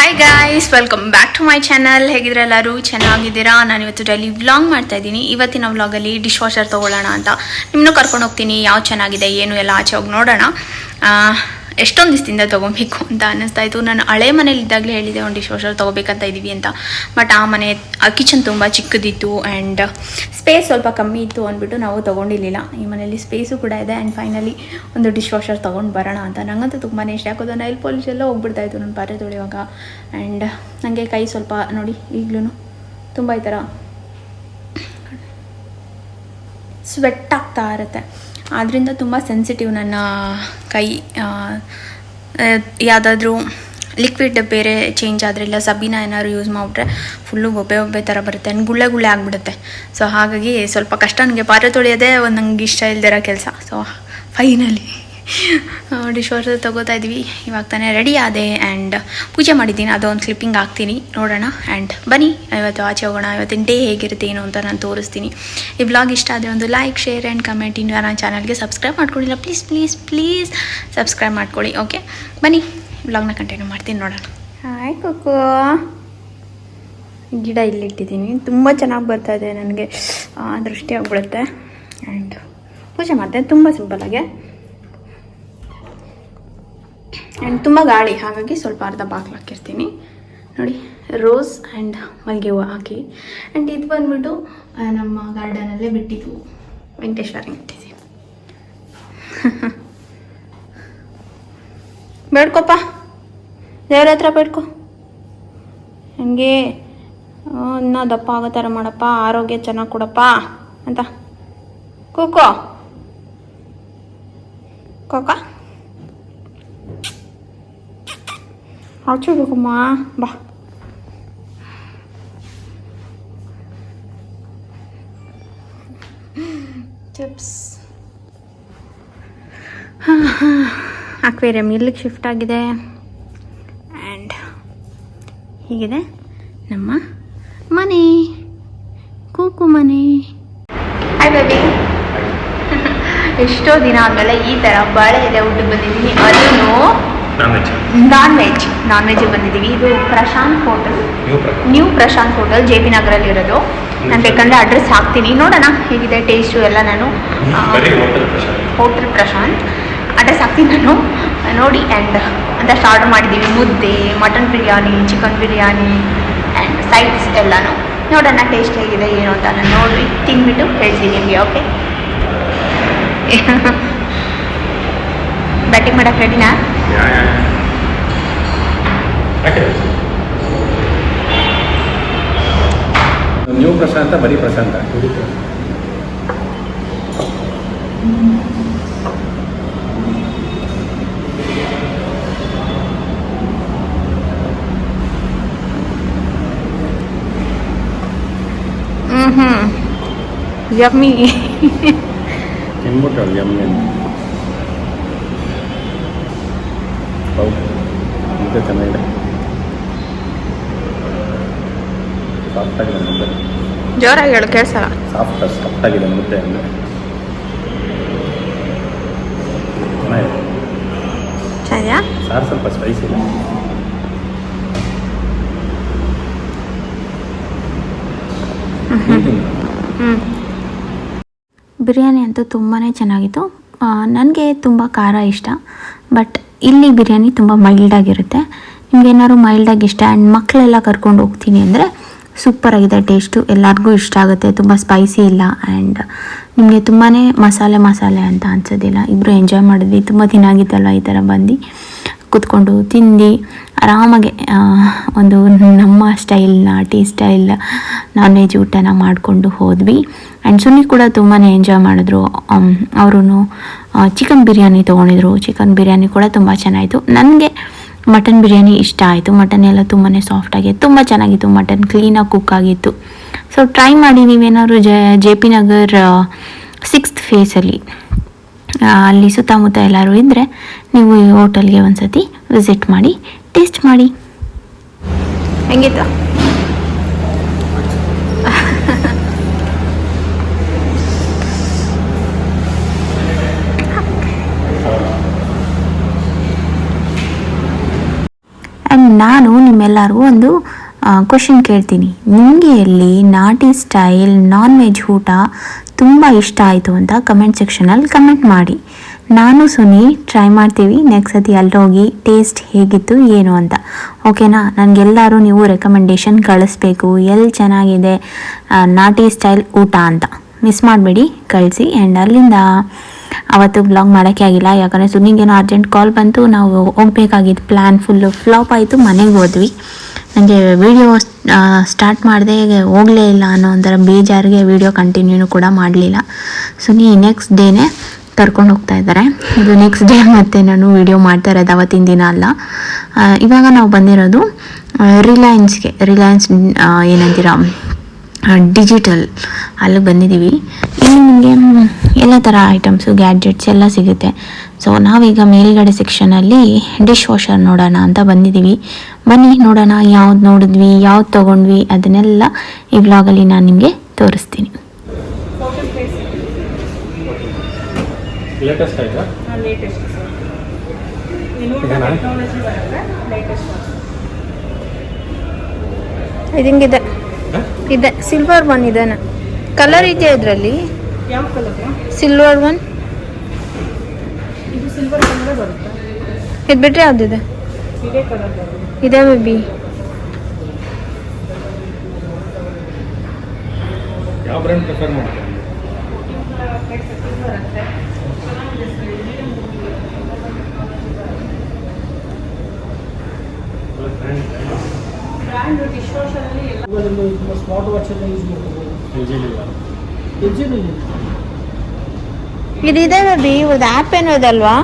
Hi guys, welcome back to my channel. ಹೇಗಿದ್ರೆ ಎಲ್ಲರೂ ಚೆನ್ನಾಗಿದ್ದೀರಾ? ನಾನು ಇವತ್ತು ಡೈಲಿ ವ್ಲಾಗ್ ಮಾಡ್ತಾ ಇದ್ದೀನಿ. ಇವತ್ತಿನ ವ್ಲಾಗಲ್ಲಿ ಡಿಶ್ ವಾಷರ್ ತೊಗೊಳ್ಳೋಣ ಅಂತ ನಿಮ್ಮನ್ನು ಕರ್ಕೊಂಡು ಹೋಗ್ತೀನಿ. ಯಾವ್ದು ಚೆನ್ನಾಗಿದೆ ಏನು ಎಲ್ಲ ಆಚೆ ಹೋಗಿ ನೋಡೋಣ. ಎಷ್ಟೊಂದು ದಿವಸದಿಂದ ತೊಗೊಬೇಕು ಅಂತ ಅನ್ನಿಸ್ತಾ ಇತ್ತು. ನಾನು ಹಳೆ ಮನೇಲಿ ಇದ್ದಾಗಲೇ ಹೇಳಿದೆ ಒಂದು ಡಿಶ್ ವಾಷರ್ ತೊಗೋಬೇಕಂತ ಇದ್ದೀವಿ ಅಂತ. ಬಟ್ ಆ ಮನೆ ಕಿಚನ್ ತುಂಬ ಚಿಕ್ಕದಿತ್ತು ಆ್ಯಂಡ್ ಸ್ಪೇಸ್ ಸ್ವಲ್ಪ ಕಮ್ಮಿ ಇತ್ತು ಅಂದ್ಬಿಟ್ಟು ನಾವು ತೊಗೊಂಡಿರಲಿಲ್ಲ. ಈ ಮನೇಲಿ ಸ್ಪೇಸು ಕೂಡ ಇದೆ ಆ್ಯಂಡ್ ಫೈನಲಿ ಒಂದು ಡಿಶ್ ವಾಷರ್ ತೊಗೊಂಡು ಬರೋಣ ಅಂತ. ನನಗಂತೂ ತುಂಬಾ ಇಷ್ಟ. ಯಾಕೋದು ನೈಲ್ ಪಾಲಿಶ್ ಎಲ್ಲ ಹೋಗ್ಬಿಡ್ತಾಯಿತ್ತು ನನ್ನ ಪಾತ್ರೆ ತೊಳೆಯುವಾಗ. ಆ್ಯಂಡ್ ನನಗೆ ಕೈ ಸ್ವಲ್ಪ ನೋಡಿ ಈಗಲೂ ತುಂಬ ಈ ಥರ ಸ್ವೆಟ್ ಆಗ್ತಾ ಇರುತ್ತೆ. ಆದ್ದರಿಂದ ತುಂಬ ಸೆನ್ಸಿಟಿವ್ ನನ್ನ ಕೈ. ಯಾವುದಾದ್ರೂ ಲಿಕ್ವಿಡ್ ಬೇರೆ ಚೇಂಜ್ ಆದರೆ ಇಲ್ಲ ಸಬೀನ ಏನಾದ್ರು ಯೂಸ್ ಮಾಡಿಬಿಟ್ರೆ ಫುಲ್ಲು ಒಬ್ಬೆ ಥರ ಬರುತ್ತೆ ಆ್ಯಂಡ್ ಗುಳ್ಳೆ ಆಗಿಬಿಡುತ್ತೆ. ಸೊ ಹಾಗಾಗಿ ಸ್ವಲ್ಪ ಕಷ್ಟ ನನಗೆ ಪಾತ್ರೆ ತೊಳೆಯೋದೇ ಒಂದು ನಂಗೆ ಇಷ್ಟ ಇಲ್ದಿರೋ ಕೆಲಸ. ಸೊ ಫೈನಲಿ ಡಿಶ್ ವಾಷರ್ ತೊಗೋತಾ ಇದ್ವಿ. ಇವಾಗ ತಾನೇ ರೆಡಿ ಆದೆ ಆ್ಯಂಡ್ ಪೂಜೆ ಮಾಡಿದ್ದೀನಿ. ಅದೊಂದು ಕ್ಲಿಪ್ಪಿಂಗ್ ಹಾಕ್ತೀನಿ, ನೋಡೋಣ. ಆ್ಯಂಡ್ ಬನ್ನಿ ಇವತ್ತು ಆಚೆ ಹೋಗೋಣ. ಇವತ್ತಿನ ಡೇ ಹೇಗಿರುತ್ತೆ ಏನು ಅಂತ ನಾನು ತೋರಿಸ್ತೀನಿ. ಈ ವ್ಲಾಗ್ ಇಷ್ಟ ಆದರೆ ಒಂದು ಲೈಕ್, ಶೇರ್ ಆ್ಯಂಡ್ ಕಮೆಂಟ್. ಇನ್ನು ನನ್ನ ಚಾನಲ್ಗೆ ಸಬ್ಸ್ಕ್ರೈಬ್ ಮಾಡ್ಕೊಳ್ಳಿಲ್ಲ ಪ್ಲೀಸ್ ಸಬ್ಸ್ಕ್ರೈಬ್ ಮಾಡ್ಕೊಳ್ಳಿ. ಓಕೆ ಬನ್ನಿ ವ್ಲಾಗ್ನ ಕಂಟಿನ್ಯೂ ಮಾಡ್ತೀನಿ, ನೋಡೋಣ. ಹಾಯ್ ಕುಕು. ಗಿಡ ಇಲ್ಲಿಟ್ಟಿದ್ದೀನಿ. ತುಂಬ ಚೆನ್ನಾಗಿ ಬರ್ತಾಯಿದೆ, ನನಗೆ ದೃಷ್ಟಿ ಆಗಿಬಿಡುತ್ತೆ. ಆ್ಯಂಡ್ ಪೂಜೆ ಮಾಡ್ತೇನೆ ತುಂಬ ಸಿಂಪಲಾಗೆ. ಆ್ಯಂಡ್ ತುಂಬ ಗಾಳಿ, ಹಾಗಾಗಿ ಸ್ವಲ್ಪ ಅರ್ಧ ಬಾಗಿಲು ಹಾಕಿರ್ತೀನಿ ನೋಡಿ. ರೋಸ್ ಆ್ಯಂಡ್ ಮಲ್ಲಿಗೆ ಹೂವು ಹಾಕಿ. ಆ್ಯಂಡ್ ಇದು ಬಂದ್ಬಿಟ್ಟು ನಮ್ಮ ಗಾರ್ಡನಲ್ಲೇ ಬಿಟ್ಟಿದ್ದು ವೆಂಕಟೇಶ್ವರಂಗೆ ಇಟ್ಟಿದ್ದೀನಿ. ಬೇಡ್ಕೊಪ್ಪ, ದೇವ್ರ ಹತ್ರ ಬೇಡ್ಕೊ. ಹಂಗೆ ಇನ್ನೂ ದಪ್ಪ ಆಗೋ ಥರ ಮಾಡಪ್ಪ, ಆರೋಗ್ಯ ಚೆನ್ನಾಗಿ ಕೊಡಪ್ಪ ಅಂತ. ಕೂಕೋ ಕೋಕ ಹಚ್ಚಿಬೇಕಮ್ಮ, ಬಾ. ಚಿಪ್ಸ್ ಅಕ್ವೇರಿಯಂ ಇಲ್ಲಿಗೆ ಶಿಫ್ಟ್ ಆಗಿದೆ. ಆ್ಯಂಡ್ ಹೀಗಿದೆ ನಮ್ಮ ಮನೆ, ಕೂಕು ಮನೆ. Hi baby. ಎಷ್ಟೋ ದಿನ ಆದಮೇಲೆ ಈ ಥರ ಬಾಳೆ ಎಲೆ ಊಟಕ್ಕೆ ಬಂದಿದ್ದೀನಿ. ಅದೂ ನಾನ್ ವೆಜ್ ಬಂದಿದ್ದೀವಿ. ಇದು Prashant hotel, new Prashant hotel, JP ನಗರಲ್ಲಿ ಇರೋದು. ನಾನು ಬೇಕಂದರೆ ಅಡ್ರೆಸ್ ಹಾಕ್ತೀನಿ, ನೋಡೋಣ ಹೇಗಿದೆ ಟೇಸ್ಟು ಎಲ್ಲ. ನಾನು ಹೋಟೆಲ್ ಪ್ರಶಾಂತ್ ಅಡ್ರೆಸ್ ಹಾಕ್ತೀನಿ ನಾನು, ನೋಡಿ. ಆ್ಯಂಡ್ ಅಂತ ಆರ್ಡರ್ ಮಾಡಿದ್ದೀವಿ. ಮುದ್ದೆ, mutton biryani, chicken biryani and sides ಎಲ್ಲನೂ. ನೋಡೋಣ ಟೇಸ್ಟ್ ಹೇಗಿದೆ ಏನು ಅಂತ. ನಾನು ನೋಡಿ ತಿಂದ್ಬಿಟ್ಟು ಹೇಳ್ತೀನಿ ನಿಮಗೆ. ಓಕೆ ಬ್ಯಾಟಿಂಗ್ ಮಾಡೋಕ್ಕೆ ರೆಡಿನಾ? ನ್ಯೂ ಪ್ರಶಾಂತ, ಬರೀ ಪ್ರಶಾಂತ. ಯಮ್ಮಿ. ತಿನ್ಬಿಟ್ಟು ಯಮ್ಮಿ ಹೌದು, ಮುದ್ದೆ ಚೆನ್ನಾಗಿದೆ, ಸಾಫ್ಟಾಗಿದೆ ಮುದ್ದೆ. ಜೋರಾಗಿ ಹೇಳು, ಕೇಳಿಸಲ್ಲ. ಸಾಫ್ಟಾಗಿದೆ ಮುದ್ದೆ ಅಂದರೆ ಚೆನ್ನಾಗಿದೆ. ಚೆನ್ನಾಗಿದೆಯಾ? ಸಾರು ಸ್ವಲ್ಪ ಸ್ಪೈಸಿ ಇದೆ. ಬಿರಿಯಾನಿ ಅಂತೂ ತುಂಬಾ ಚೆನ್ನಾಗಿತ್ತು. ನನಗೆ ತುಂಬ ಖಾರ ಇಷ್ಟ, ಬಟ್ ಇಲ್ಲಿ ಬಿರಿಯಾನಿ ತುಂಬ ಮೈಲ್ಡಾಗಿರುತ್ತೆ. ನಿಮ್ಗೇನಾದ್ರು ಮೈಲ್ಡಾಗಿ ಇಷ್ಟ ಆ್ಯಂಡ್ ಮಕ್ಕಳೆಲ್ಲ ಕರ್ಕೊಂಡು ಹೋಗ್ತೀನಿ ಅಂದರೆ ಸೂಪರಾಗಿದೆ ಟೇಸ್ಟು, ಎಲ್ಲರಿಗೂ ಇಷ್ಟ ಆಗುತ್ತೆ. ತುಂಬ ಸ್ಪೈಸಿ ಇಲ್ಲ ಆ್ಯಂಡ್ ನಿಮಗೆ ತುಂಬಾ ಮಸಾಲೆ ಅಂತ ಅನ್ಸೋದಿಲ್ಲ. ಇಬ್ಬರು ಎಂಜಾಯ್ ಮಾಡಿದ್ವಿ. ತುಂಬ ದಿನ ಆಗಿತ್ತಲ್ವ ಈ ಥರ ಬಂದು ಕೂತ್ಕೊಂಡು ತಿಂದು ಆರಾಮಾಗೆ ಒಂದು ನಮ್ಮ ಸ್ಟೈಲ್ನ ಟೀ ಸ್ಟೈಲ್ ನಾನ್ ವೆಜ್ ಊಟನ ಮಾಡಿಕೊಂಡು ಹೋದ್ವಿ. ಆ್ಯಂಡ್ ಸುನಿ ಕೂಡ ತುಂಬಾ ಎಂಜಾಯ್ ಮಾಡಿದ್ರು. ಅವರು ಚಿಕನ್ ಬಿರಿಯಾನಿ ತೊಗೊಂಡಿದ್ರು. ಚಿಕನ್ ಬಿರಿಯಾನಿ ಕೂಡ ತುಂಬ ಚೆನ್ನಾಗಿತ್ತು. ನನಗೆ ಮಟನ್ ಬಿರಿಯಾನಿ ಇಷ್ಟ ಆಯಿತು. ಮಟನ್ ಎಲ್ಲ ತುಂಬಾ ಸಾಫ್ಟಾಗಿ ತುಂಬ ಚೆನ್ನಾಗಿತ್ತು. ಮಟನ್ ಕ್ಲೀನಾಗಿ ಕುಕ್ ಆಗಿತ್ತು. ಸೊ ಟ್ರೈ ಮಾಡಿ ನೀವೇನಾದ್ರು JP ನಗರ್ 6th ಫೇಸಲ್ಲಿ ಅಲ್ಲಿ ಸುತ್ತಮುತ್ತ ಎಲ್ಲರೂ ಇದ್ದರೆ ನೀವು ಈ ಹೋಟೆಲ್ಗೆ ಒಂದು ಸತಿ ವಿಸಿಟ್ ಮಾಡಿ ಟೇಸ್ಟ್ ಮಾಡಿ. ಹೆಂಗಿತ್ತು? ಆ್ಯಂಡ್ ನಾನು ನಿಮ್ಮೆಲ್ಲರಿಗೂ ಒಂದು ಕ್ವಶನ್ ಕೇಳ್ತೀನಿ, ನಿಮಗೆ ಎಲ್ಲಿ ನಾಟಿ ಸ್ಟೈಲ್ ನಾನ್ ವೆಜ್ ಊಟ ತುಂಬ ಇಷ್ಟ ಆಯಿತು ಅಂತ ಕಮೆಂಟ್ ಸೆಕ್ಷನಲ್ಲಿ ಕಮೆಂಟ್ ಮಾಡಿ. ನಾನು ಸುನಿ ಟ್ರೈ ಮಾಡ್ತೀವಿ ನೆಕ್ಸ್ಟ್ ಸತಿ ಅಲ್ಲೋಗಿ ಟೇಸ್ಟ್ ಹೇಗಿತ್ತು ಏನು ಅಂತ. ಓಕೆನಾ? ನನಗೆಲ್ಲರೂ ನೀವು ರೆಕಮೆಂಡೇಶನ್ ಕಳಿಸ್ಬೇಕು, ಎಲ್ಲಿ ಚೆನ್ನಾಗಿದೆ ನಾಟಿ ಸ್ಟೈಲ್ ಊಟ ಅಂತ. ಮಿಸ್ ಮಾಡಬೇಡಿ, ಕಳಿಸಿ. ಆ್ಯಂಡ್ ಅಲ್ಲಿಂದ ಅವತ್ತು ಬ್ಲಾಗ್ ಮಾಡೋಕ್ಕೆ ಆಗಿಲ್ಲ, ಯಾಕಂದರೆ ಸುನಿಗೇನೋ ಅರ್ಜೆಂಟ್ ಕಾಲ್ ಬಂತು, ನಾವು ಹೋಗ್ಬೇಕಾಗಿದ್ದು ಪ್ಲ್ಯಾನ್ ಫುಲ್ಲು ಫ್ಲಾಪ್ ಆಯಿತು. ಮನೆಗೆ ಹೋದ್ವಿ. ನನಗೆ ವೀಡಿಯೋ ಸ್ಟಾರ್ಟ್ ಮಾಡಿದೆ ಹೋಗಲೇ ಇಲ್ಲ ಅನ್ನೋ ಒಂಥರ ಬೇಜಾರಿಗೆ ವೀಡಿಯೋ ಕಂಟಿನ್ಯೂ ಕೂಡ ಮಾಡಲಿಲ್ಲ. ಸುನಿ ನೆಕ್ಸ್ಟ್ ಡೇನೇ ಕರ್ಕೊಂಡು ಹೋಗ್ತಾ ಇದ್ದಾರೆ. ಇದು ನೆಕ್ಸ್ಟ್ ಡೇ ಮತ್ತೆ ನಾನು ವೀಡಿಯೋ ಮಾಡ್ತಾ ಇರೋದು ಅವತ್ತಿನ ದಿನ ಅಲ್ಲ. ಇವಾಗ ನಾವು ಬಂದಿರೋದು ರಿಲಯನ್ಸ್ಗೆ, ರಿಲಯನ್ಸ್ ಏನಂತೀರ ಡಿಜಿಟಲ್, ಅಲ್ಲಿಗೆ ಬಂದಿದ್ದೀವಿ. ಇಲ್ಲಿ ನಿಮಗೆ ಎಲ್ಲ ಥರ ಐಟಮ್ಸು ಗ್ಯಾಡ್ಜೆಟ್ಸ್ ಎಲ್ಲ ಸಿಗುತ್ತೆ. ಸೊ ನಾವೀಗ ಮೇಲ್ಗಡೆ ಸೆಕ್ಷನಲ್ಲಿ ಡಿಶ್ ವಾಷರ್ ನೋಡೋಣ ಅಂತ ಬಂದಿದ್ದೀವಿ. ಬನ್ನಿ ನೋಡೋಣ ಯಾವ್ದು ನೋಡಿದ್ವಿ, ಯಾವ್ದು ತೊಗೊಂಡ್ವಿ, ಅದನ್ನೆಲ್ಲ ಈ ವ್ಲಾಗಲ್ಲಿ ನಾನು ನಿಮಗೆ ತೋರಿಸ್ತೀನಿ. ಲೇಟೆಸ್ಟ್ ಆಯ್ತಾ? ಇದಂಗಿದೆ, ಇದೆ ಸಿಲ್ವರ್ ಒನ್ ಇದೆನಾ ಕಲರ್ ಇದೆಯಾ ಇದರಲ್ಲಿ? ಯಾವ ಕಲರ್? Silver one. ಇದು ಸಿಲ್ವರ್ ಕಲರ್ ಬರುತ್ತೆ. ಇದು ಬಿಟ್ಟರೆ ಯಾವುದಿದೆ? ಇದೇ ಕಲರ್ ಬರುತ್ತೆ. ಇದೆ ಬೇಬಿ. ಯಾವ ಬ್ರ್ಯಾಂಡ್ ಪ್ರಿಫರ್ ಮಾಡ್ತೀವಿ? ಬ್ರ್ಯಾಂಡ್ ಡಿಶ್ ವಾಷರ್ ಅಲ್ಲಿ ಎಲ್ಲ ಸ್ಮಾರ್ಟ್ ವಾಚ್ ಎಲ್ಲ ಯೂಸ್ ಮಾಡ್ಬೋದು. ಇದಿದೆ ಬೇಬಿ, ಇದು ಆ್ಯಪ್ ಏನೋ ಇದಲ್ವಾ?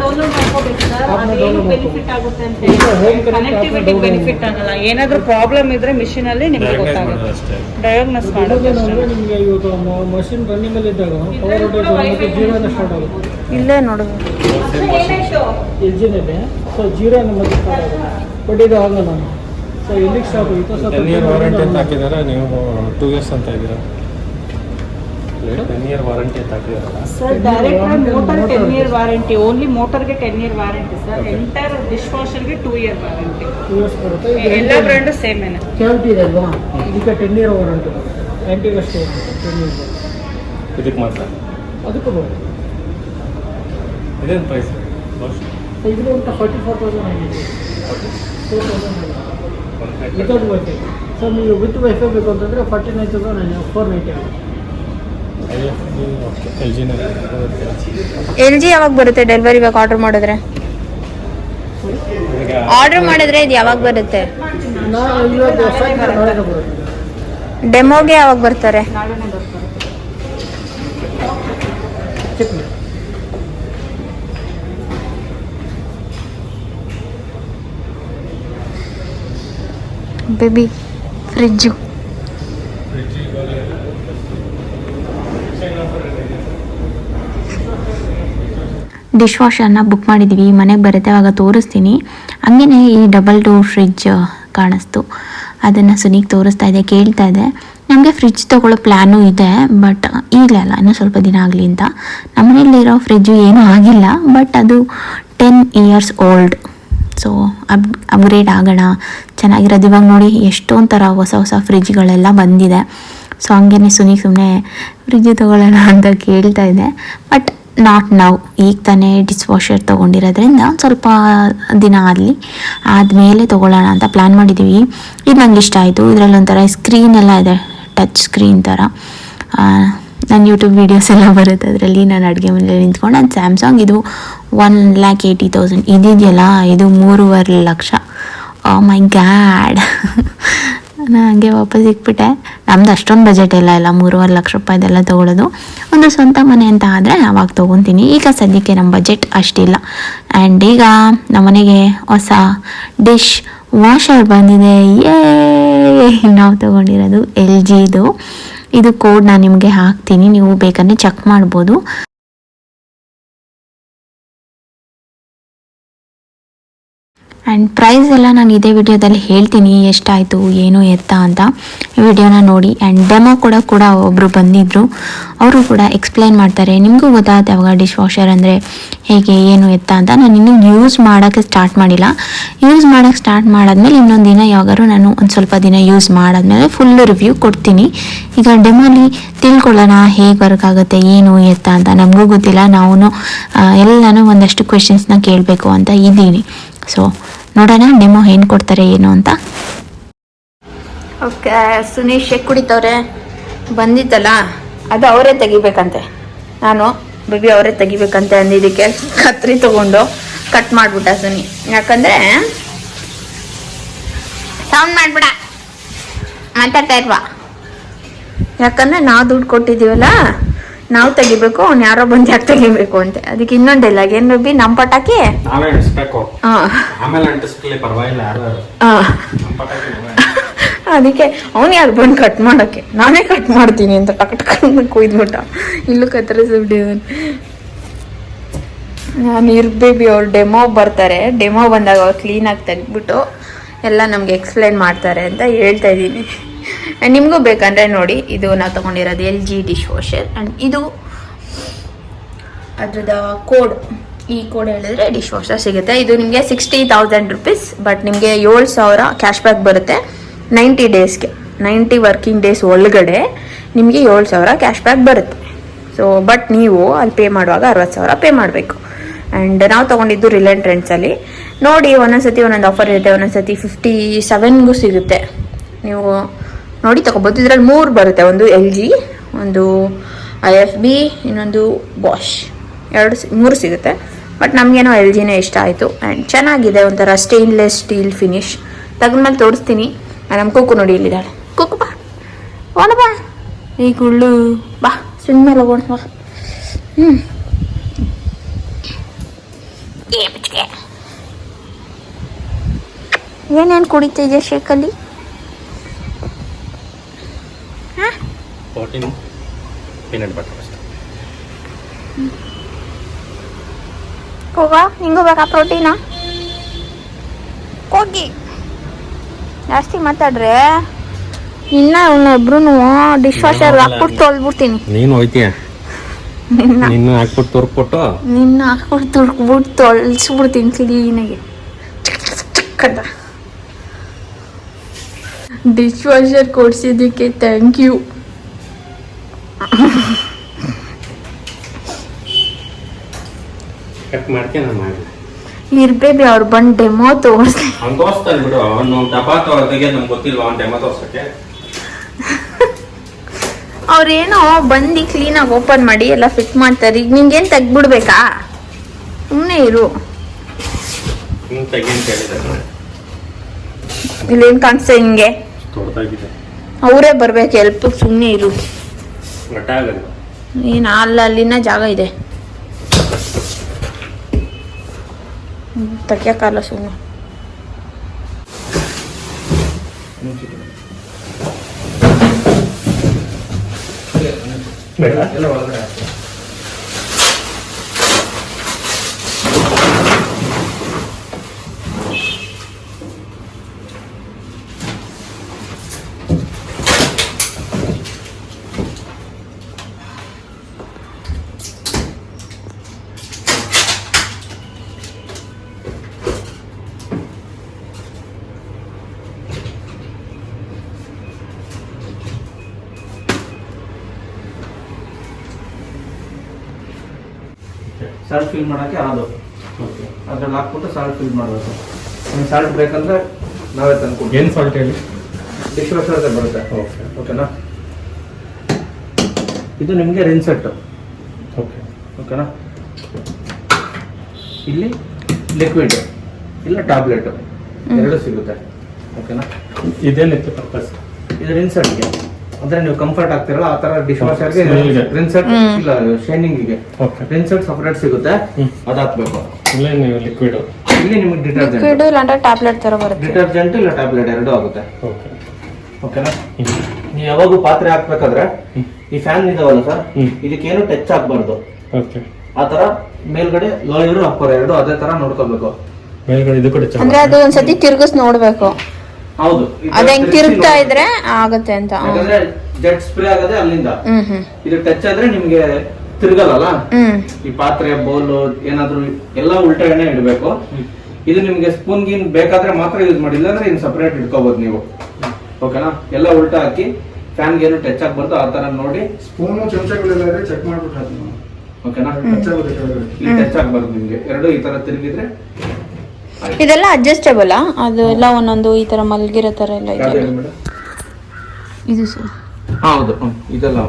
ಡೌನ್ಲೋಡ್ ಮಾಡ್ಕೋಬೇಕು ಸರ್. ಅದೇನು ಬೆನಿಫಿಟ್ ಆಗುತ್ತೆ ಅಂತ ಹೇಳಿ ಕನೆಕ್ಟಿವಿಟಿ ಬೆನಿಫಿಟ್ ಆಗಲ್ಲ. ಏನಾದರೂ ಪ್ರಾಬ್ಲಮ್ ಇದ್ರೆ ಮಿಷಿನ್ ಅಲ್ಲಿ ನಿಮಗೆ ಗೊತ್ತಾಗುತ್ತೆ, ಡಯಾಗ್ನೋಸ್ ಮಾಡೋದು. ನಿಮಗೆ ಇವಾಗ ಮಷಿನ್ ರನ್ನಿಂಗ್ ಅಲ್ಲಿ ಇದ್ದಾಗ ಪವರ್ ಔಟೇಜ್ ಜೀರೋನ ಸ್ಟಾರ್ಟ್ ಆಗುತ್ತೆ. ಇಲ್ಲೇ ನೋಡೋದು ಇಂಜಿನ್ ಇದೆ, ಸೊ ಜೀರೋ ನಮಗೆ ಸ್ಟಾರ್ಟ್ ಆಗುತ್ತೆ. ಬಟ್ ಇದು ಆಗಲ್ಲ. ಸೊ ಎಲ್ಲಿಗೆ ಸ್ಟಾಪ್ ಆಯಿತು? ಸೊ 10 ಇಯರ್ ವಾರಂಟಿ ಅಂತ ಹಾಕಿದ್ದಾರೆ, ನೀವು 2 ಇಯರ್ಸ್ ಅಂತ ಇದ್ದೀರಾ. 10 ಇಯರ್ ವಾರಂಟಿ ಅಂತ ಹಾಕಿದಾರಲ್ಲ sir. Direct motor 10 year warranty, only ಮೋಟರ್ಗೆ 10 year warranty sir. Entire dish ವಾಷರ್ಗೆ 2 ಇಯರ್ ವಾರಂಟಿ. 2 ಇಯರ್ಸ್ ಬರುತ್ತೆ. ಎಲ್ಲ ಬ್ರ್ಯಾಂಡು ಸೇಮ್ ಏನೇ. ಕ್ಯಾವಿಟಿ ಇದೆ ಅಲ್ವಾ, ಇದಕ್ಕೆ 10 ಇಯರ್ ವಾರಂಟಿ. ಆ್ಯಂಟಿಗೆ ಅಷ್ಟೇ 10 ಇಯರ್ಸ್ ಇದಕ್ಕೆ ಮಾತ್ರ. ಅದಕ್ಕೂ ಬರುತ್ತೆ. ಇದೇನು ಪ್ರೈಸ್? ಇದು ಅಂತ 44,000 ಆಗಿದೆ. 4,000 ವಿತೌಟ್ ವೈಫೈ. ಸೊ ನೀವು ವಿತ್ ವೈಫೈ ಬೇಕು ಅಂತಂದರೆ 49,490 ಆಗುತ್ತೆ. ಎಲ್ ಜಿ ಯಾವಾಗ ಬರುತ್ತೆ ಡೆಲಿವರಿ? ಇವಾಗ ಆರ್ಡರ್ ಮಾಡಿದ್ರೆ ಇದು ಯಾವಾಗ ಬರುತ್ತೆ? ನಾನು ಇವಾಗ ನಾಳೆ ಬರುತ್ತೆ. ಡೆಮೋಗೆ ಯಾವಾಗ ಬರ್ತಾರೆ? ನಾಳೆನೇ ಬರ್ತಾರೆ. ಚೆಕ್ ಮಾಡಿ. ಬೇಬಿ ಫ್ರಿಜ್ಜು ಡಿಶ್ ವಾಷರ್ನ ಬುಕ್ ಮಾಡಿದ್ದೀವಿ, ಮನೆಗೆ ಬರುತ್ತೆ ಅವಾಗ ತೋರಿಸ್ತೀನಿ. ಹಂಗೇ ಈ ಡಬಲ್ ಡೋರ್ ಫ್ರಿಜ್ ಕಾಣಿಸ್ತು, ಅದನ್ನು ಸುನಿಗೆ ತೋರಿಸ್ತಾ ಇದೆ, ಕೇಳ್ತಾ ಇದೆ. ನಮಗೆ ಫ್ರಿಜ್ ತೊಗೊಳ್ಳೋ ಪ್ಲ್ಯಾನು ಇದೆ, ಬಟ್ ಈಗಲೇ ಅಲ್ಲ, ಇನ್ನೂ ಸ್ವಲ್ಪ ದಿನ ಆಗಲಿ ಅಂತ. ನಮ್ಮನೇಲಿರೋ ಫ್ರಿಜ್ಜು ಏನೂ ಆಗಿಲ್ಲ, ಬಟ್ ಅದು 10 ಇಯರ್ಸ್ ಓಲ್ಡ್. ಸೊ ಅಪ್ಗ್ರೇಡ್ ಆಗೋಣ, ಚೆನ್ನಾಗಿರೋದು. ಇವಾಗ ನೋಡಿ ಎಷ್ಟೊಂದು ಥರ ಹೊಸ ಹೊಸ ಫ್ರಿಜ್ಗಳೆಲ್ಲ ಬಂದಿದೆ. ಸೊ ಹಂಗೇ ಸುನಿಗೆ ಸುಮ್ಮನೆ ಫ್ರಿಜ್ಜು ತೊಗೊಳ್ಳೋಣ ಅಂತ ಕೇಳ್ತಾ ಇದೆ, ಬಟ್ ನಾಟ್ ನೌ. ಈಗ ತಾನೇ ಡಿಶ್ ವಾಷರ್ ತೊಗೊಂಡಿರೋದ್ರಿಂದ ಸ್ವಲ್ಪ ದಿನ ಆದಮೇಲೆ ತೊಗೊಳ್ಳೋಣ ಅಂತ ಪ್ಲ್ಯಾನ್ ಮಾಡಿದ್ದೀವಿ. ಇದು ನಂಗೆ ಇಷ್ಟ ಆಯಿತು. ಇದರಲ್ಲಿ ಒಂಥರ ಸ್ಕ್ರೀನ್ ಎಲ್ಲ ಇದೆ, ಟಚ್ ಸ್ಕ್ರೀನ್ ಥರ. ನನ್ನ ಯೂಟ್ಯೂಬ್ ವೀಡಿಯೋಸ್ ಎಲ್ಲ ಬರುತ್ತೆ ಅದರಲ್ಲಿ. ನಾನು ಅಡುಗೆ ಮನೇಲಿ ನಿಂತ್ಕೊಂಡು ಅದು ಸ್ಯಾಮ್ಸಂಗ್. ಇದು 1,80,000 ಇದೆಯಲ್ಲ, ಇದು 3.5 ಲಕ್ಷ. ಓ ಮೈ ಗ್ಯಾಡ್. ನಾನು ಹಂಗೆ ವಾಪಸ್ ಇಕ್ಬಿಟ್ಟೆ. ನಮ್ದು ಅಷ್ಟೊಂದು ಬಜೆಟ್ ಇಲ್ಲ 3.5 ಲಕ್ಷ ರೂಪಾಯಿದೆಲ್ಲ ತೊಗೊಳ್ಳೋದು. ಒಂದು ಸ್ವಂತ ಮನೆ ಅಂತ ಆದರೆ ಆವಾಗ ತೊಗೊತೀನಿ. ಈಗ ಸದ್ಯಕ್ಕೆ ನಮ್ಮ ಬಜೆಟ್ ಅಷ್ಟಿಲ್ಲ. ಆ್ಯಂಡ್ ಈಗ ನಮ್ಮ ಮನೆಗೆ ಹೊಸ ಡಿಶ್ ವಾಷರ್ ಬಂದಿದೆ. ನಾವು ತೊಗೊಂಡಿರೋದು LGದು. ಇದು ಕೋಡ್ ನಾನು ನಿಮಗೆ ಹಾಕ್ತೀನಿ, ನೀವು ಬೇಕಂದರೆ ಚೆಕ್ ಮಾಡ್ಬೋದು. ಆ್ಯಂಡ್ ಪ್ರೈಸ್ ಎಲ್ಲ ನಾನು ಇದೇ ವಿಡಿಯೋದಲ್ಲಿ ಹೇಳ್ತೀನಿ ಎಷ್ಟಾಯಿತು ಏನು ಎತ್ತ ಅಂತ ವಿಡಿಯೋನ ನೋಡಿ. ಆ್ಯಂಡ್ ಡೆಮೋ ಕೂಡ ಒಬ್ಬರು ಬಂದಿದ್ದರು, ಅವರು ಕೂಡ ಎಕ್ಸ್ಪ್ಲೈನ್ ಮಾಡ್ತಾರೆ. ನಿಮಗೂ ಗೊತ್ತಾಗುತ್ತೆ ಅವಾಗ ಡಿಶ್ ವಾಷರ್ ಅಂದರೆ ಹೇಗೆ ಏನು ಎತ್ತ ಅಂತ. ನಾನು ಇನ್ನೂ ಯೂಸ್ ಮಾಡೋಕ್ಕೆ ಸ್ಟಾರ್ಟ್ ಮಾಡಿಲ್ಲ. ಯೂಸ್ ಮಾಡೋಕ್ಕೆ ಸ್ಟಾರ್ಟ್ ಮಾಡಾದ್ಮೇಲೆ ಇನ್ನೊಂದು ದಿನ ಯಾವಾಗಾರು ನಾನು ಒಂದು ಸ್ವಲ್ಪ ದಿನ ಯೂಸ್ ಮಾಡಾದ್ಮೇಲೆ ಫುಲ್ಲು ರಿವ್ಯೂ ಕೊಡ್ತೀನಿ. ಈಗ ಡೆಮೋಲಿ ತಿಳ್ಕೊಳ್ಳೋಣ ಹೇಗೆ ವರ್ಕ್ ಆಗುತ್ತೆ ಏನು ಎತ್ತ ಅಂತ. ನಮಗೂ ಗೊತ್ತಿಲ್ಲ, ನಾವು ಎಲ್ಲನೂ ಒಂದಷ್ಟು ಕ್ವೆಶನ್ಸ್ನ ಕೇಳಬೇಕು ಅಂತ ಇದ್ದೀನಿ. ಸೊ ನೋಡೋಣ ಡೆಮೋ ಏನು ಕೊಡ್ತಾರೆ ಏನು ಅಂತ. Okay, Suneesh shake ಕುಡಿತವ್ರೆ. ಬಂದಿತ್ತಲ್ಲ ಅದು ಅವರೇ ತೆಗಿಬೇಕಂತೆ. ನಾನು ಬೇಬಿ ಅವರೇ ತೆಗಿಬೇಕಂತೆ ಅಂದಿದ್ದಕ್ಕೆ ಕತ್ರಿ ತಗೊಂಡು ಕಟ್ ಮಾಡಿಬಿಟ್ಟ ಸುನಿ. ಯಾಕಂದರೆ ಸೌಂಡ್ ಮಾಡಿಬಿಡ, ಮಾತಾಡ್ತಾ ಇಲ್ವಾ. ಯಾಕಂದರೆ ನಾವು ದುಡ್ಡು ಕೊಟ್ಟಿದ್ದೀವಲ್ಲ, ನಾವು ತೆಗಿಬೇಕು, ಅವ್ನು ಯಾರೋ ಬಂದು ಯಾಕೆ ತೆಗಿಬೇಕು ಅಂತ. ಅದಕ್ಕೆ ಇನ್ನೊಂದು ಡೈಲಾಗ್ ಏನು ಬೇಬಿ, ನಮ್ಮ ಪಟಾಕಿ ನಾವೇ ಅಂಟಿಸ್ಬೇಕು, ಹಾಂ ಆಮೇಲೆ ಅಂಟಿಸ್ಕೊಳ್ಳಿ ಪರವಾಗಿಲ್ಲ ಯಾರು. ಅದಕ್ಕೆ ಅವನು ಯಾರು ಬಂದು ಕಟ್ ಮಾಡೋಕ್ಕೆ, ನಾನೇ ಕಟ್ ಮಾಡ್ತೀನಿ ಅಂತ ಟಕ್ ಕುಯ್ದ್ಬಿಟ್ಟ. ಇಲ್ಲೂ ಕತ್ತರಿಸ್ಬಿಟ್ಟಿದ್ದಾನೆ. ನಾನು ಬೇಬಿ ಅವ್ರು ಡೆಮೋ ಬರ್ತಾರೆ, ಡೆಮೋ ಬಂದಾಗ ಅವ್ರು ಕ್ಲೀನಾಗಿ ತೆಗ್ದ್ಬಿಟ್ಟು ಎಲ್ಲ ನಮಗೆ ಎಕ್ಸ್ಪ್ಲೈನ್ ಮಾಡ್ತಾರೆ ಅಂತ ಹೇಳ್ತಾ ಇದ್ದೀನಿ. ನಿಮಗೂ ಬೇಕಂದರೆ ನೋಡಿ, ಇದು ನಾವು ತೊಗೊಂಡಿರೋದು LG ಡಿಶ್ ವಾಷರ್. ಆ್ಯಂಡ್ ಇದು ಅದ್ರದ್ದು ಕೋಡ್, ಈ ಕೋಡ್ ಹೇಳಿದ್ರೆ ಡಿಶ್ ವಾಷರ್ ಸಿಗುತ್ತೆ. ಇದು ನಿಮಗೆ 60,000 ರುಪೀಸ್, ಬಟ್ ನಿಮಗೆ 7,000 ಕ್ಯಾಶ್ ಬ್ಯಾಕ್ ಬರುತ್ತೆ 90 ಡೇಸ್ಗೆ. 90 ವರ್ಕಿಂಗ್ ಡೇಸ್ ಒಳಗಡೆ ನಿಮಗೆ 7,000 ಕ್ಯಾಶ್ ಬ್ಯಾಕ್ ಬರುತ್ತೆ. ಸೊ ಬಟ್ ನೀವು ಅಲ್ಲಿ ಪೇ ಮಾಡುವಾಗ 60,000 ಪೇ ಮಾಡಬೇಕು. ಆ್ಯಂಡ್ ನಾವು ತೊಗೊಂಡಿದ್ದು ರಿಲಯನ್ಸ್ ಟ್ರೆಂಡ್ಸಲ್ಲಿ. ನೋಡಿ, ಒಂದೊಂದ್ಸತಿ ಒಂದೊಂದು ಆಫರ್ ಇರುತ್ತೆ, ಒಂದೊಂದ್ಸತಿ 57ಗೂ ಸಿಗುತ್ತೆ. ನೀವು ನೋಡಿ ತೊಗೊಬೋದು. ಇದರಲ್ಲಿ 3 ಬರುತ್ತೆ, ಒಂದು LG, ಒಂದು IFB, ಇನ್ನೊಂದು ಬಾಷ್, 3 ಸಿಗುತ್ತೆ. ಬಟ್ ನಮಗೇನೋ LGನೇ ಇಷ್ಟ ಆಯಿತು. ಆ್ಯಂಡ್ ಚೆನ್ನಾಗಿದೆ, ಒಂಥರ ಸ್ಟೇನ್ಲೆಸ್ ಸ್ಟೀಲ್ ಫಿನಿಶ್. ತೆಗೆದ್ಮೇಲೆ ತೋರಿಸ್ತೀನಿ. ನಮ್ಮ ಕುಕ್ಕು ನೋಡಿ ಇಲ್ಲಿದ್ದಾಳೆ. ಕುಕ್ಕು ಬಾ, ಓಣ ಬಾ, ಈ ಗುಳ್ಳು ಬಾ, ಸ್ವಿಂಗ್ ಮೇಲೆ ಹೋಗೋಣ ಬಾ. ಏನೇನು ಕುಡಿತಿದ್ಯಾ ಶೇಕಲ್ಲಿ? 14 ಪೀನಟ್ ಬಟರ್ ಅಷ್ಟೇ. ಹೋಗ, ನಿಂಗೂ ಬೇಕಾ ಪ್ರೋಟೀನಾ? ಹೋಗಿ ಜಾಸ್ತಿ ಮಾತಾಡ್ರೆ ಇನ್ನೊಬ್ರು ಡಿಶ್ ವಾಷರ್ ಹಾಕ್ಬಿಟ್ಟು ತೊಳ್ಬಿಡ್ತೀನಿ. ನೀನು ಹೋಯ್ತೀಯ, ನಿನ್ನ ಹಾಕ್ಬಿಟ್ಟು ತುರ್ಕ್ಬಿಟ್ಟು ನಿನ್ನ ಹಾಕ್ಬಿಟ್ಟು ತುರ್ಕ್ಬಿಟ್ಟು ತೊಳ್ಸ್ಬಿಡ್ತೀನಿ ಕ್ಲೀನಾಗಿ. ಡಿಶ್ ವಾಷರ್ ಕೊಡ್ಸಿದ್ದಕ್ಕೆ ಥ್ಯಾಂಕ್ ಯು. ಕಟ್ ಮಾಡ್ತೀನಿ ನಾನು ಮಾಡಿ ಇರ್ಬೇಬಿ ಅವ್ರು ಬಂದು ಡೆಮೋ ತೋರಿಸ್ಲಿ. ಅವ್ನು ತೋರಿಸ್ತಾನೆ ಬಿಡು, ಅವನು ಡಬ್ಬಾ ತೆಗೆಯೋದು ನಮ್ಗೆ ಗೊತ್ತಿಲ್ವಾ, ಅವ್ನು ಡೆಮೋ ತೋರ್ಸಕ್ಕೆ. ಅವ್ರೇನೋ ಬಂದು ಕ್ಲೀನಾಗಿ ಓಪನ್ ಮಾಡಿ ಎಲ್ಲ ಫಿಟ್ ಮಾಡ್ತಾರೆ. ಈಗ ನಿಂಗೇನು ತೆಗ್ಬಿಡ್ಬೇಕಾ? ಸುಮ್ಮನೆ ಇರು. ಹಿಂಗೆ ತೆಗಿ ಅಂತ ಹೇಳಿದ್ದಾರೆ. ಇಲ್ಲೇನು ಕಾಣಿಸ್ತಾ ಹಿಂಗೆ ದೊಡ್ಡದಾಗಿದೆ, ಅವರೇ ಬರ್ಬೇಕು ಹೆಲ್ಪಿಗೆ. ಸುಮ್ಮನೆ ಇರು. ಗಟ್ಟ ಆಗಲ್ಲ. ಏನು ಅಲ್ಲಿನ ಜಾಗ ಇದೆ, ತೆಗಿಯೋಕ್ಕಲ್ಲ ಸುಮ್ಮನೆ. ಎಲ್ಲ ಒಳಗಡೆ ಸಾಲ್ಟ್ ಫಿಲ್ ಮಾಡೋಕ್ಕೆ ಅದು ಅದ್ರಲ್ಲಿ ಹಾಕ್ಬಿಟ್ಟು ಸಾಲ್ಟ್ ಫಿಲ್ ಮಾಡಬೇಕು. ನಿಮ್ಗೆ ಸಾಲ್ಟ್ ಬೇಕಂದ್ರೆ ನಾವೇ ತಂದ್ಕೊಡ್ತೀವಿ. ಏನು ಸಾಲ್ಟ್ ಹೇಳಿ? ಡಿಶ್ ವಾಷರ್ ಬರುತ್ತೆ. ಓಕೆ ಓಕೆನಾ? ಇದು ನಿಮಗೆ ರಿನ್ಸೆಟ್ಟು. ಓಕೆ ಓಕೆನಾ? ಇಲ್ಲಿ ಲಿಕ್ವಿಡ್ ಇಲ್ಲ ಟ್ಯಾಬ್ಲೆಟ್ ಎರಡು ಸಿಗುತ್ತೆ. ಓಕೆನಾ? ಇದೇನಿತ್ತು ಪರ್ಪಸ್? ಇದು ರಿನ್ಸೆಟ್ಗೆ, ಅಂದ್ರೆ ನೀವು ಕಂಫರ್ಟ್ ಆಗ್ತಿರಲ್ಲ ಆ ತರ ಡಿಶ್ ವಾಷರ್ಗೆ ಸ್ಮೆಲ್ಗೆ. ರಿನ್ಸೆಟ್ ಇಲ್ಲ ಶೈನಿಂಗಿಗೆ ಓಕೆ. ರಿನ್ಸೆಟ್ ಸಪರೇಟ್ ಸಿಗುತ್ತೆ, ಅದು ಹಾಕ್ಬೇಕು. ಇಲ್ಲೇ ನೀವು ಲಿಕ್ವಿಡ್. ಇಲ್ಲಿ ನಿಮಗೆ ಡಿಟರ್ಜೆಂಟ್, ಲಿಕ್ವಿಡ್ ಇಲ್ಲಾಂದ್ರೆ ಟ್ಯಾಬ್ಲೆಟ್ ಥರ ಬರುತ್ತೆ. ಡಿಟರ್ಜೆಂಟ್ ಇಲ್ಲ ಟ್ಯಾಬ್ಲೆಟ್ ಎರಡು ಆಗುತ್ತೆ. ಓಕೆ ಓಕೆನಾ? ನೀವು ಯಾವಾಗೂ ಪಾತ್ರೆ ಹಾಕ್ಬೇಕಾದ್ರೆ ಈ ಫ್ಯಾನ್ ಇದಾವಲ್ಲ ಸರ್, ಇದಕ್ಕೇನು ಟಚ್ ಆಗ್ಬಾರ್ದು. ಓಕೆ. ಆ ತರ ಮೇಲ್ಗಡೆ ಲೋಯರು ಅಪ್ಪರ್ ಎರಡು ಅದೇ ತರ ನೋಡ್ಕೋಬೇಕು. ಮೇಲ್ಗಡೆ ಇದು ಕೂಡ ಟಚ್ ಅಂದ್ರೆ ಅದು ಒಂದ್ಸತಿ ತಿರ್ಗಿಸ್ ನೋಡ್ಬೇಕು, ಹೌದು. ಅದ ಹೆಂಗ್ ತಿರುಗ್ತಾ ಇದ್ರೆ ಆಗತ್ತೆ ಅಂತ. ಯಾಕಂದ್ರೆ ಜೆಟ್ ಸ್ಪ್ರೇ ಆಗದೆ ಅಲ್ಲಿಂದ. ಹ್ಮ್ ಇದು ಟಚ್ ಆದ್ರೆ ನಿಮ್ಗೆ ತಿರ್ಗಲ್ಲ. ಈ ಪಾತ್ರೆ ಬೌಲ್ ಏನಾದ್ರು ಎಲ್ಲ ಉಲ್ಟಾ ಇಡ್ಬೇಕು. ಇದು ನಿಮ್ಗೆ ಸ್ಪೂನ್ ಗಿನ್ ಬೇಕಾದ್ರೆ ಮಾತ್ರ ಯೂಸ್ ಮಾಡಿಲ್ಲ ಅಂದ್ರೆ ಇನ್ ಸಪರೇಟ್ ಇಟ್ಕೋಬಹುದು ನೀವು. ಓಕೆನಾ? ಎಲ್ಲ ಉಲ್ಟಾ ಹಾಕಿ ಫ್ಯಾನ್ಗೆ ಏನು ಟಚ್ ಆಗ್ಬಾರ್ದು ಆ ತರ ನೋಡಿ. ಸ್ಪೂನು ಚಮಚಗಳೆಲ್ಲ ಚೆಕ್ ಮಾಡ್ಬಿಟ್ಟು ಓಕೆನಾ? ಇಲ್ಲಿ ಟಚ್ ಆಗ್ಬಾರ್ದು ನಿಮ್ಗೆ. ಎರಡು ಈ ತರ ತಿರುಗಿದ್ರೆ ಇದೆಲ್ಲ ಅಡ್ಜಸ್ಟಬಲ್. ಅದು ಎಲ್ಲ ಒಂದೊಂದು ಈ ತರ ಮಲ್ಗಿರೋ ತರ ಎಲ್ಲ ಇದೆ. ಇದು ಸರ್ ಹೌದು, ಇದೆಲ್ಲ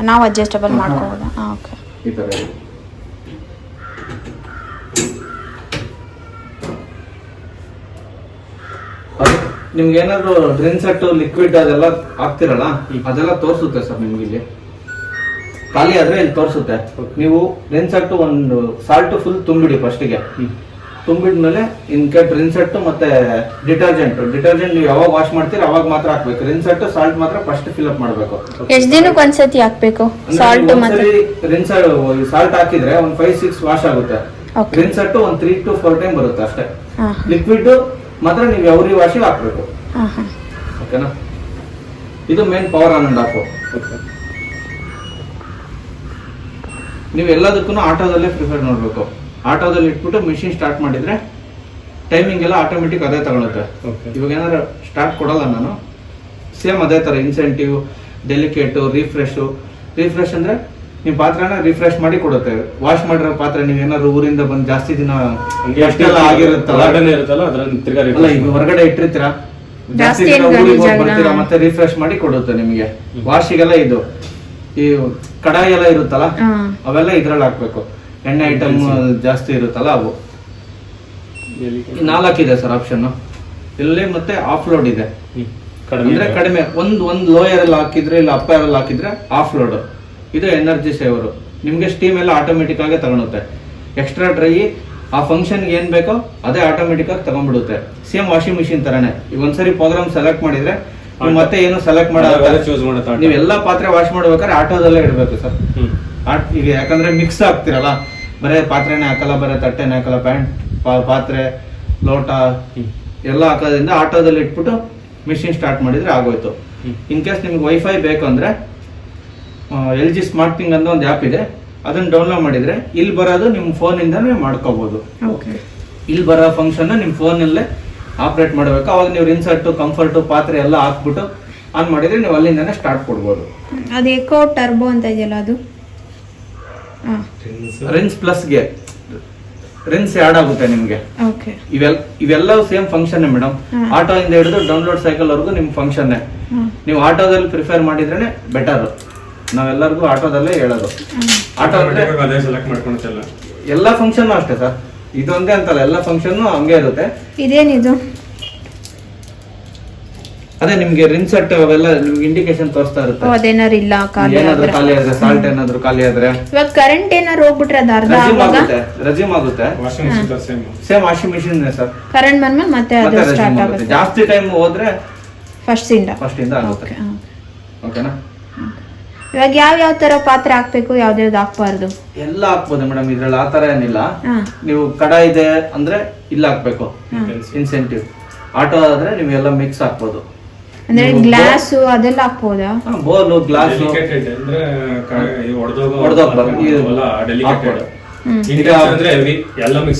ನಾವು ಅಡ್ಜಸ್ಟಬಲ್ ಮಾಡ್ಕೋಬೋದಾ? ಓಕೆ. ಈ ತರ ನಿಮ್ಗೆ ಏನಾದ್ರು ಡ್ರಿನ್ ಸೆಟ್ ಲಿಕ್ವಿಡ್ ಅದೆಲ್ಲ ಹಾಕ್ತಿರಲ್ಲ, ಅದೆಲ್ಲ ತೋರಿಸುತ್ತೆ ಸರ್ ನಿಮ್ಗೆ. ಇಲ್ಲಿ ಖಾಲಿ ಆದ್ರೆ ಇಲ್ಲಿ ತೋರಿಸುತ್ತೆ. ನೀವು ಡ್ರಿನ್ ಸೆಟ್ ಒಂದು ಸಾಲ್ಟ್ ಫುಲ್ ತುಂಬಿಡಿ ಫಸ್ಟಿಗೆ. ತುಂಬಿದ್ಮೇಲೆ ಇನ್ಕೆ ಡ್ರಿನ್ ಸೆಟ್ ಮತ್ತೆ ಡಿಟರ್ಜೆಂಟ್ ನೀವು ಯಾವಾಗ ವಾಶ್ ಮಾಡ್ತೀರಿ ಅವಾಗ ಮಾತ್ರ ಹಾಕ್ಬೇಕು. ಡ್ರಿನ್ ಸೆಟ್ ಸಾಲ್ಟ್ ಮಾತ್ರ ಫಸ್ಟ್ ಫಿಲ್ ಅಪ್ ಮಾಡ್ಬೇಕು. ಎಷ್ಟು ದಿನಕ್ಕೆ ಒಂದ್ಸತಿ ಹಾಕ್ಬೇಕು ಸಾಲ್ಟ್? ಮತ್ತೆ ಡ್ರಿನ್ ಸಾಲ್ಟ್ ಹಾಕಿದ್ರೆ ಒಂದ್ 5-6 ವಾಶ್ ಆಗುತ್ತೆ. ಡ್ರಿನ್ ಸೆಟ್ ಒಂದ್ 3 to 4 ಟೈಮ್ ಬರುತ್ತೆ ಅಷ್ಟೇ. ಲಿಕ್ವಿಡ್ ಮಾತ್ರ ನೀವು ಎವ್ರಿ ವಾಶಿಗೆ ಹಾಕ್ಬೇಕು. ಓಕೆನಾ? ಇದು main power on and of. ನೀವು ಎಲ್ಲದಕ್ಕೂ ಆಟೋದಲ್ಲೇ ಪ್ರಿಫರ್ ನೋಡ್ಬೇಕು. ಆಟೋದಲ್ಲಿ ಇಟ್ಬಿಟ್ಟು ಮಿಷಿನ್ ಸ್ಟಾರ್ಟ್ ಮಾಡಿದ್ರೆ ಟೈಮಿಂಗ್ ಎಲ್ಲ ಆಟೋಮೆಟಿಕ್ ಅದೇ ತಗೊಳುತ್ತೆ. ಇವಾಗ ಏನಾದ್ರು ಸ್ಟಾರ್ಟ್ ಕೊಡಲ್ಲ ನಾನು, ಸೇಮ್ ಅದೇ ತರ ಇನ್ಸೆಂಟಿವ್, ಡೆಲಿಕೇಟು, ರಿಫ್ರೆಶ್ ಅಂದ್ರೆ ನಿಮ್ ಪಾತ್ರೆನ ರಿಫ್ರೆಶ್ ಮಾಡಿ ಕೊಡುತ್ತೆ. ವಾಶ್ ಮಾಡಿರೋ ಪಾತ್ರೆ ನೀವು ಏನಾದ್ರು ಊರಿಂದ ಬಂದು ಜಾಸ್ತಿ ದಿನ ಆಗಿರುತ್ತಲ್ಲ, ಈಗ ಹೊರಗಡೆ ಇಟ್ಟಿರ್ತೀರಾ, ಜಾಸ್ತಿ ದಿನ ಊರಿಗೆ ಹೋಗಿ ಬರ್ತೀರಾ, ಮತ್ತೆ ರಿಫ್ರೆಶ್ ಮಾಡಿ ಕೊಡುತ್ತೆ ನಿಮಗೆ. ವಾಶಿಗೆಲ್ಲ ಇದು ಈ ಕಡಾಯಿ ಎಲ್ಲ ಇರುತ್ತಲ್ಲ ಅವೆಲ್ಲ ಇದ್ರಲ್ಲಿ ಹಾಕ್ಬೇಕು. ಎಣ್ಣೆ ಐಟಮ್ ಜಾಸ್ತಿ ಇರುತ್ತಲ್ಲ ಅವು. 4 ಇದೆ ಸರ್ ಆಪ್ಷನ್ ಇಲ್ಲಿ. ಮತ್ತೆ ಆಫ್ ಲೋಡ್ ಇದೆ, ಅಂದ್ರೆ ಕಡಿಮೆ ಒಂದ್ ಲೋಯರ್ ಅಲ್ಲಿ ಹಾಕಿದ್ರೆ ಇಲ್ಲ ಅಪ್ಪರ್ ಅಲ್ಲಿ ಹಾಕಿದ್ರೆ ಆಫ್ ಲೋಡ್. ಇದು ಎನರ್ಜಿ ಸೇವರ್. ನಿಮ್ಗೆ ಸ್ಟೀಮ್ ಎಲ್ಲ ಆಟೋಮೆಟಿಕ್ ಆಗಿ ತಗೊಳುತ್ತೆ. ಎಕ್ಸ್ಟ್ರಾ ಡ್ರೈ ಆ ಫಂಕ್ಷನ್ ಏನ್ ಬೇಕೋ ಅದೇ ಆಟೋಮೆಟಿಕ್ ಆಗಿ ತಗೊಂಡ್ಬಿಡುತ್ತೆ. ಸೇಮ್ ವಾಷಿಂಗ್ ಮಿಷಿನ್ ತರನೇ. ಈಗ ಒಂದ್ಸರಿ ಪ್ರೋಗ್ರಾಮ್ ಸೆಲೆಕ್ಟ್ ಮಾಡಿದ್ರೆ ಮತ್ತೆ ಏನು ಸೆಲೆಕ್ಟ್ ಮಾಡೋದು, ನೀವು ಎಲ್ಲಾ ಪಾತ್ರೆ ವಾಶ್ ಮಾಡ್ಬೇಕಾದ್ರೆ ಆಟೋದಲ್ಲೇ ಇಡ್ಬೇಕು ಸರ್. ಈಗ ಯಾಕಂದ್ರೆ ಮಿಕ್ಸ್ ಆಗ್ತಿರಲ್ಲ, ಬರೇ ಪಾತ್ರೆನೇ ಹಾಕಲ್ಲ, ಬರೇ ತಟ್ಟೆನೇ ಹಾಕಲ್ಲ, ಪಾತ್ರೆ ಲೋಟ ಎಲ್ಲ ಹಾಕೋದ್ರಿಂದ ಆಟೋದಲ್ಲಿ ಇಟ್ಬಿಟ್ಟು ಮಿಷಿನ್ ಸ್ಟಾರ್ಟ್ ಮಾಡಿದ್ರೆ ಆಗೋಯ್ತು. ಇನ್ ಕೇಸ್ ನಿಮ್ಗೆ ವೈಫೈ ಬೇಕು ಅಂದ್ರೆ LG ಸ್ಮಾರ್ಟ್ ಥಿಂಗ್ ಅಂತ ಒಂದು ಆ್ಯಪ್ ಇದೆ, ಅದನ್ನ ಡೌನ್ಲೋಡ್ ಮಾಡಿದ್ರೆ ಇಲ್ಲಿ ಬರೋದು ನಿಮ್ಮ ಫೋನ್ ಇಂದಾನೇ ಮಾಡ್ಕೋಬಹುದು. ಇಲ್ಲಿ ಬರೋ ಫಂಕ್ಷನ್ ನಿಮ್ ಫೋನ್ ಅಲ್ಲೇ ಆಪರೇಟ್ ಮಾಡಬೇಕು. ಅವಾಗ ನೀವು ರಿನ್ಸರ್ಟು, ಕಂಫರ್ಟು, ಪಾತ್ರೆ ಎಲ್ಲ ಹಾಕ್ಬಿಟ್ಟು ಆನ್ ಮಾಡಿದ್ರೆ ನೀವು ಅಲ್ಲಿಂದಾನೆ ಸ್ಟಾರ್ಟ್ ಕೊಡ್ಬೋದು. ಅದು ಎಕೋ ಟರ್ಬೋ ಅಂತ ಇದೆಯಲ್ಲ ಅದು ರಿನ್ಸ್ ಪ್ಲಸ್ಗೆ ರಿನ್ಸ್ ಆಡ್ ಆಗುತ್ತೆ ನಿಮ್ಗೆ. ಇವೆಲ್ಲವೂ ಸೇಮ್ ಫಂಕ್ಷನ್ ಮೇಡಮ್. ಆಟೋ ಇಂದ ಹಿಡಿದು ಡೌನ್ಲೋಡ್ ಸೈಕಲ್ ವರೆಗೂ ನಿಮ್ ಫಂಕ್ಷನ್. ನೀವು ಆಟೋದಲ್ಲಿ ಪ್ರಿಫರ್ ಮಾಡಿದ್ರೆ ಬೆಟರ್. ನಾವೆಲ್ಲರಿಗೂ ಆಟೋದಲ್ಲೇ ಹೇಳೋದು. ಆಟೋ ಎಲ್ಲ ಫಂಕ್ಷನ್ ಅಷ್ಟೇ ಸರ್, ಇದೊಂದೇ ಅಂತಲ್ಲ, ಎಲ್ಲ ಫಂಕ್ಷನ್ ಹಂಗೆ ಇರುತ್ತೆ. ಇದೇನಿದು? ಅದೇ ನಿಮ್ಗೆ ರಿನ್ಸೆಟ್ ಅವೆಲ್ಲ ನಿಮ್ಗೆ ಇಂಡಿಕೇಶನ್ ತೋರಿಸ್ತಾ ಇರುತ್ತೆ. ಅದೇನಾರು ಇಲ್ಲ, ಏನಾದ್ರು ಖಾಲಿ ಆದ್ರೆ, ಸಾಲ್ಟ್ ಏನಾದ್ರು ಖಾಲಿ ಆದ್ರೆ, ಇವಾಗ ಕರೆಂಟ್ ಏನಾರು ಹೋಗ್ಬಿಟ್ರೆ ಅದು ಅರ್ಧ ರೆಸ್ಯೂಮ್ ಆಗುತ್ತೆ. Same washing machine sir. Current ಬಂದ್ಮೇಲೆ ಮತ್ತೆ ಅದು ಸ್ಟಾರ್ಟ್ ಆಗುತ್ತೆ. ಜಾಸ್ತಿ ಟೈಮ್ ಹೋದ್ರೆ ಫಸ್ಟ್ ಇಂದ ಆಗುತ್ತೆ. ಓಕೆನಾ? ಇವಾಗ ಯಾವ ತರ ಪಾತ್ರೆ ಹಾಕ್ಬೇಕು, ಯಾವ್ದಾವ್ದು ಹಾಕ್ಬಾರ್ದು? ಎಲ್ಲ ಹಾಕ್ಬೋದು ಮೇಡಮ್, ಇದ್ರಲ್ಲಿ ಆತರ ಏನಿಲ್ಲ. ನೀವು ಕಡಾಯಿ ಇದೆ ಅಂದ್ರೆ ಇಲ್ಲ ಹಾಕ್ಬೇಕು, ಇನ್ಸೆಂಟಿವ್. ಆಟೋ ಆದ್ರೆ ನೀವು ಎಲ್ಲ ಮಿಕ್ಸ್ ಹಾಕ್ಬೋದು. ಅಂದ್ರೆ ಗ್ಲಾಸ್ ಅದೆಲ್ಲ ಹಾಕ್ಬೋದಾ? ಬೋಲು, ಗ್ಲಾಸ್